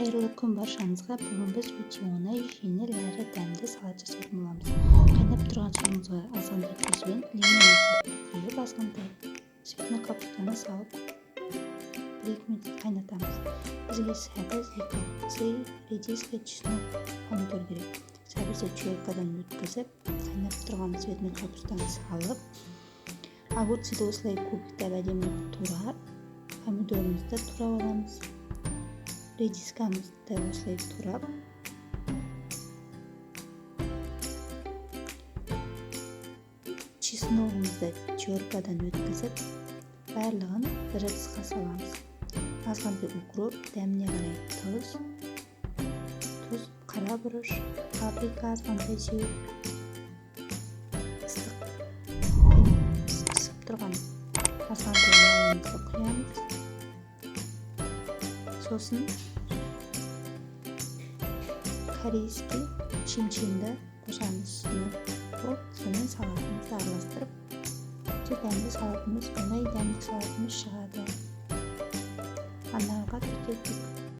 Қайырлы күн баршаңызға. Бүгін біз өте оңай, жеңіл әрі дәмді салат жасайтын боламыз. Қайнап тұрған суымызға азғантай тұз бен лимон құйып, азғантай цветный капустаны салып 1-2 минут қайнатамыз. Бізге сәбіз, огурцы, редиска, чеснок, помидор керек. Сәбізді чуйкадан өткізіп, қайнап тұрған цветный капустаны салып, огурцыды осылай кубиктеп әдемі турап, помидорымызды турап аламыз. Редискамызды осылай турап, чесногымызды теркадан өткізіп, барлығын бір ыдысқа саламыз. Азғантай укроп, дәміне қарай тұз, қара бұрыш, паприка, азғантай сеуіп, пісіп тұрған азғантай майымызды құямыз. Сосын корейский чимчимді қосамыз үстіне. Сонымен салатымызды араластырып, дәмді салатымыз, оңай дәмді салатымыз шығады. Анарға тіркелдік.